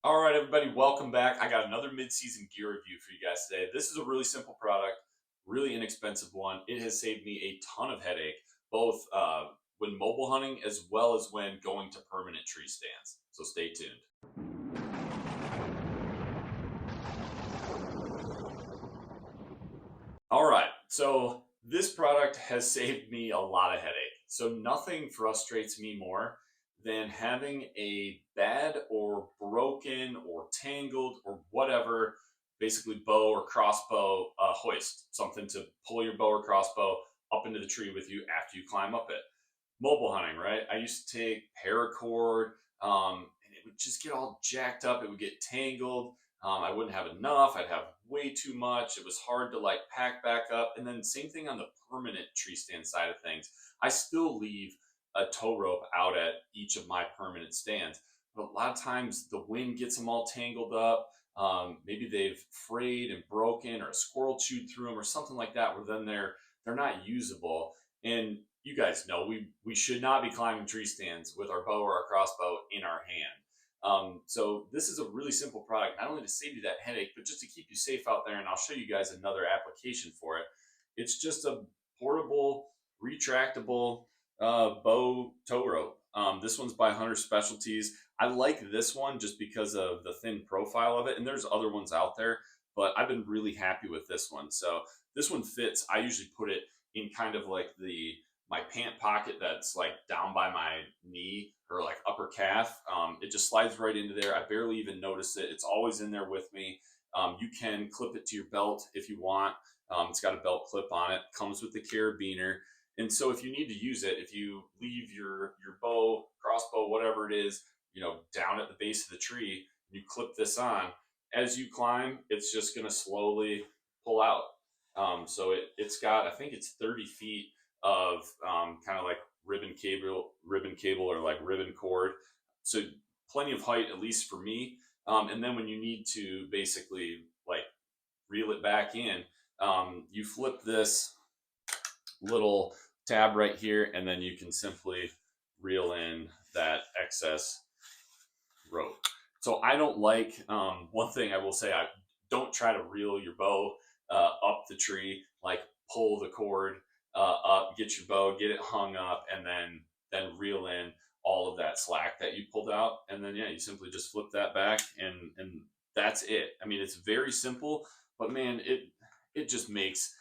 All right, everybody, welcome back. I got another mid-season gear review for you guys today. This is a really simple product, really inexpensive one. It has saved me a ton of headache, both when mobile hunting as well as when going to permanent tree stands. So stay tuned. All right, so this product has saved me a lot of headache. So nothing frustrates me more than having a bad or broken or tangled or whatever, basically bow or crossbow hoist, something to pull your bow or crossbow up into the tree with you after you climb up it. Mobile hunting, right? I used to take paracord, and it would just get all jacked up. It would get tangled. I wouldn't have enough. I'd have way too much. It was hard to like pack back up. And then same thing on the permanent tree stand side of things. I still leave a tow rope out at each of my permanent stands, but a lot of times the wind gets them all tangled up. Maybe they've frayed and broken, or a squirrel chewed through them, or something like that, where then they're not usable. And you guys know we should not be climbing tree stands with our bow or our crossbow in our hand. So this is a really simple product, not only to save you that headache, but just to keep you safe out there. And I'll show you guys another application for it. It's just a portable, retractable bow tow rope. This one's by Hunter Specialties. I like this one just because of the thin profile of it, and there's other ones out there, but I've been really happy with this one. So this one fits. I usually put it in kind of like my pant pocket that's like down by my knee or like upper calf. It just slides right into there. I barely even notice it. It's always in there with me. You can clip it to your belt if you want. It's got a belt clip on it. Comes with the carabiner. And so if you need to use it, if you leave your bow, crossbow, whatever it is, down at the base of the tree, you clip this on. As you climb, it's just going to slowly pull out. So it's got, I think it's 30 feet of kind of like ribbon cable, or like ribbon cord. So plenty of height, at least for me. And then when you need to basically like reel it back in, you flip this little tab right here, and then you can simply reel in that excess rope. So I don't like, one thing I will say, I don't try to reel your bow up the tree, like pull the cord up, get your bow, get it hung up, and then reel in all of that slack that you pulled out. And then, yeah, you simply just flip that back, and that's it. I mean, it's very simple, but man, it just makes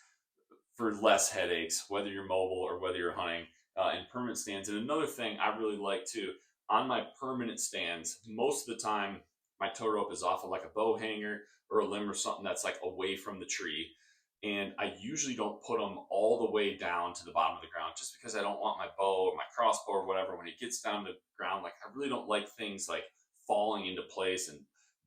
for less headaches, whether you're mobile or whether you're hunting in permanent stands. And another thing I really like too, on my permanent stands, most of the time my tow rope is off of like a bow hanger or a limb or something that's like away from the tree. And I usually don't put them all the way down to the bottom of the ground, just because I don't want my bow or my crossbow or whatever, when it gets down to the ground, like I really don't like things like falling into place and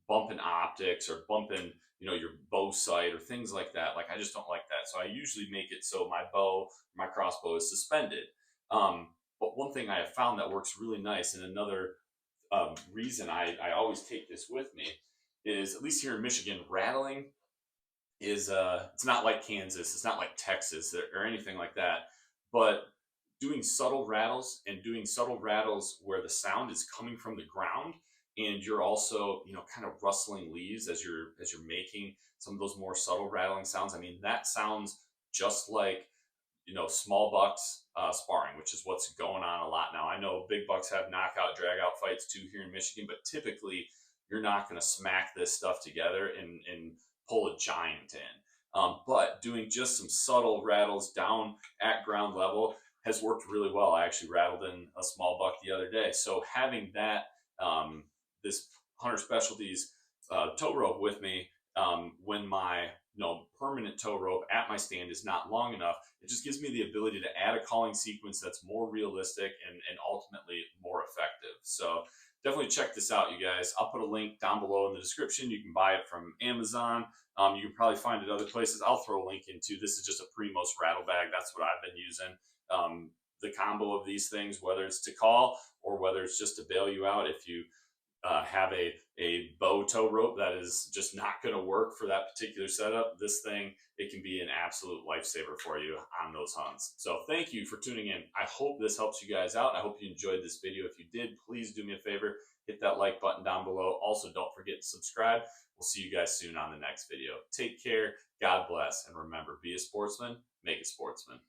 bumping optics or bumping your bow sight or things like that. Like I just don't like that. So I usually make it so my bow, my crossbow is suspended. But one thing I have found that works really nice, and another reason I always take this with me, is at least here in Michigan, rattling is it's not like Kansas, it's not like Texas or anything like that, but doing subtle rattles, and doing subtle rattles where the sound is coming from the ground, and you're also kind of rustling leaves as you're making some of those more subtle rattling sounds. I mean, that sounds just like small bucks sparring, which is what's going on a lot now. I know big bucks have knockout drag out fights too here in Michigan, but typically you're not going to smack this stuff together and pull a giant in. But doing just some subtle rattles down at ground level has worked really well. I actually rattled in a small buck the other day. So having that, this Hunter Specialties tow rope with me, when my permanent tow rope at my stand is not long enough, it just gives me the ability to add a calling sequence that's more realistic and ultimately more effective. So definitely check this out, you guys. I'll put a link down below in the description. You can buy it from Amazon. You can probably find it other places. I'll throw a link into. This is just a Primos rattle bag. That's what I've been using. The combo of these things, whether it's to call or whether it's just to bail you out if you have a bow tow rope that is just not going to work for that particular setup, this thing, it can be an absolute lifesaver for you on those hunts. So thank you for tuning in. I hope this helps you guys out. I hope you enjoyed this video. If you did, please do me a favor, hit that like button down below. Also, don't forget to subscribe. We'll see you guys soon on the next video. Take care, God bless, and remember, be a sportsman, make a sportsman.